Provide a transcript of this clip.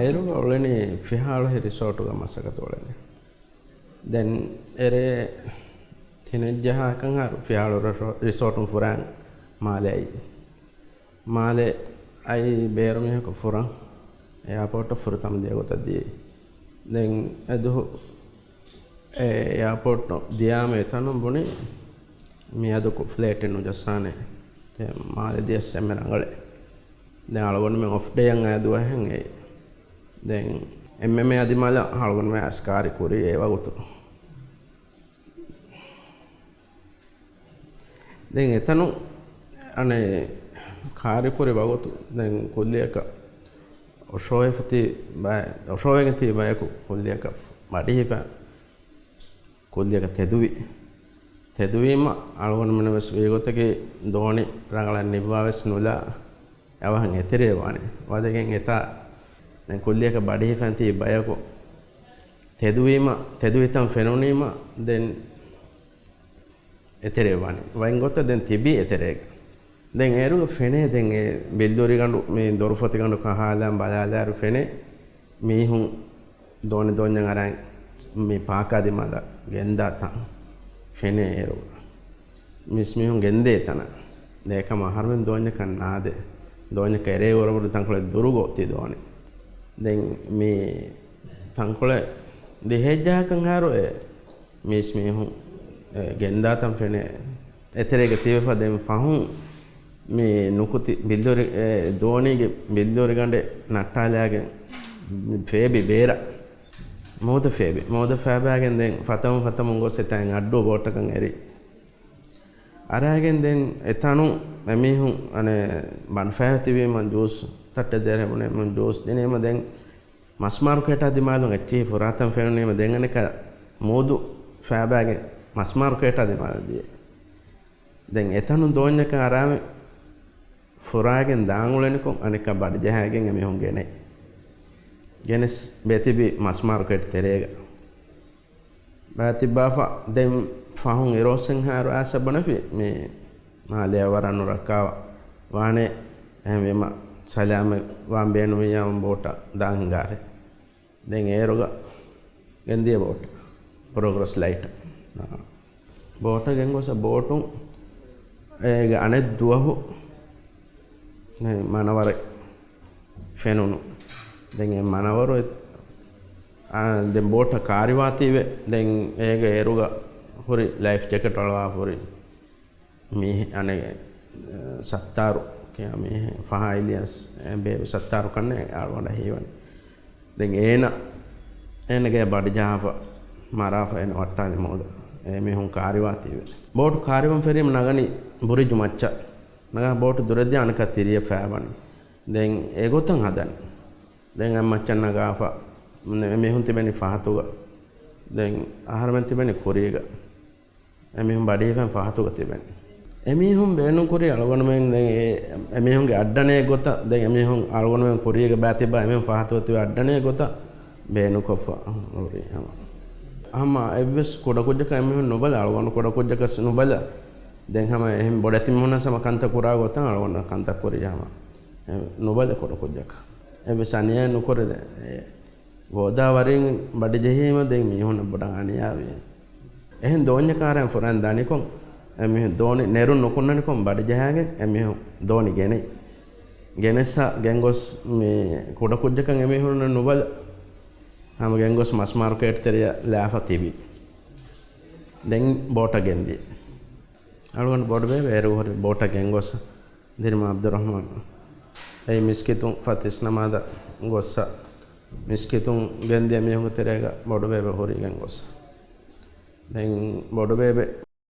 අයරු ඔලෙනි ෆිහාල resort එක මසක තෝලෙනි දැන් එරේ තිනෙජ්ජහා කන් හරු ෆිහාල රිසෝට් උන් ෆුරාන් මාලේ අයි බේරමිහක ෆුරාන් එයාපෝට් ෆුර තම දිය ගොතදී දැන් අදු එයාපෝට් දියාම එතනම් බොනේ මේ අද කො ෆ්ලෑට් එනු ජස්සානේ දැන් මාලේ දියස් සෙමරංගලේ දැන් අලගොන්න මේ ඔෆ් ඩේ යන් ආදුව හැන් ඒ දැන් එම්මෙ අදිමාල අලගොන්න මේ අස්කාරි කුරි ඒවා ගොතු දැන් එතනු අනේ කාරි කුරි වගොතු දැන් කොල්ලියක ඔෂෝයෆති බය ඔෂෝයෙන් තී බයක කොල්ලියක මඩිහිප කොල්ලියක තෙදුවීම අලගොන්න මන වෙස් වේගොතකේ දෝණි රංගලන් නිබ්වාවෙස් නුලා අවහන් එතරේ වානේ වදගෙන් එතා දැන් කොල්ලියක බඩිහිපන් තී බයක තෙදුවිතම් ෆෙනොනීම දැන් එතරේ වානේ වයින් ගොත දැන් තිබි එතරේ දැන් ඒරු ෆෙනේ දැන් ඒ බෙල්දෝරි ගඬු මේ දොරෆොති ගඬු කහාලම් බලාලාරු ෆෙනේ මීහුන් දෝනේ දොඤ්ඤන් අරන් මේ පාකාදි මල ගෙන්දා තන් ෆෙනේ ඒරු මිස් මීහුන් ගෙන්දේ තන දෙකම හර්මෙන් දොඤ්ඤ කන්නාදේ දොඤ්ඤ කැරේ වරමුරු තංකොල දුරුගෝ ති දෝනේ දැන් මේ තංකොල දෙහෙජ්ජාකන් හාරෝ මිස් මීහුන් ගෙන්දා තන් ෆෙනේ එතරේක තියව දැන් ෆහුන් මේ නුකුති බිල්දෝරි දෝණිගේ බිල්දෝරි ගඬේ නට්ටාලයාගේ ෆේබි බේර මොද ෆෑබෑගෙන් දැන් ෆතම ගොස්සෙතෙන් අඩ්ඩෝ බෝට්ටකන් එරි අරයාගෙන් දැන් එතනු එමිහුන් අනේ බන් ෆෑතිවි මන් ජූස් තට්ට දෙරමුනේ මන් ජූස් දිනේම දැන් මස් මාර්කේට අදිමාලුන් එච්චි ෆුරාතම් ෆෙනනේම දැන් අනේක මොදු ෆෑබෑගෙන් මස් මාර්කේට අදිමාලදී දැන් එතනු දෝඤ්ඤක ආරාමේ ෆුරාගෙන් දාංගුලෙනකො අනික බඩ ජහයගෙන් එමිහුන් ගෙනස් බෙතිබි මස් මාර්කට් තෙරේග බාතිබාෆා දැන් ෆහුන් ඉරෝසෙන් හාර ආසබනෆි මේ මාලේ වරන්නු රකාව වානේ එමෙම සලාම වාම් බේනු මියම් බෝට දාංගාරේ දැන් ඒරොග ගෙන්දිය බෝට ප්‍රෝග්‍රස් ලයිට් බෝට ගෙන්ගොස බෝටුන් ඒ අනේ දුවහු මනවර ෆෙනුනු දැන් මනවර දැන් බෝට කාර්යවාතීවේ දැන් ඒක ඒරුග හොරි ලයිෆ් ජැකට් වලවා හොරි මේ අනේ සත්තාරු කිය මේ ෆහා ඉලියස් බේ සත්තාරු කන්නේ ආවඩ හේවන දැන් එනගේ බඩ ජාව මරාෆ එන වට්ටාලි මොද මේ හුන් කාර්යවාතීවේ බෝට කාර්යවම් ෆෙරීම නගනි බුරිජු මච්චා නගා බෝට දුරදී අනක තිරිය ෆෑවනි දැන් ඒගොතන් හදන දැන් අම්මච්චන් නගාෆා මෙහුන් තිබෙනි ෆහතුග දැන් ආහාරමෙන් තිබෙනි කොරියග එමිහුන් බඩේෆන් ෆහතුග තිබෙනි එමිහුන් බේනු කොරිය අලගොන මෙන් දැන් එමිහුන්ගේ අඩ්ඩනේ ගොත දැන් එමිහුන් අලගොන මෙන් කොරියග බෑතිබා එමිහුන් ෆහතුග තිබ අඩ්ඩනේ ගොත බේනු කොෆා ඔරි අම්ම එවස් කොඩ කොජ්ජක එමිහුන් නොබල අලගොන කොඩ කොජ්ජක නොබල දැන් හැම එහෙම බොඩති මොන සමකන්ත කුරා ගොතන් අලගොන කන්ත කොරියාම නොබල කොඩ කොජ්ජක එබසනිය නොකරද ගෝදාවරින් බඩ ජෙහිම දැන් මිහුන බඩ අනියාවේ එහෙන් දෝඤ්ඤකාරයන් ෆොරන් දානිකොන් එමෙ දෝනි නෙරුන් නොකුන්නනිකොන් බඩ ජහාගෙන් එමෙ දෝනි ගෙනස ගෙන්ගොස් මේ කොඩ කුජ්ජකන් එමෙ හොන නොබල හැම ගෙන්ගොස් මස් මාර්කට් තෙරිය ලාෆා තිබි දැන් බෝට ගෙන්දි අලුවන් බෝඩ වේ වේරු හොරි බෝට ගෙන්ගොස් දිරම අබ්දුරහමාන් ඒ මිස්කිතුන් ෆතිස් නමාද ගොස්ස මිස්කිතුන් ගෙන්දිය මිහුන් තෙරේග බොඩ වේ හොරි ගෙන්ගොස් දැන් බොඩ වේ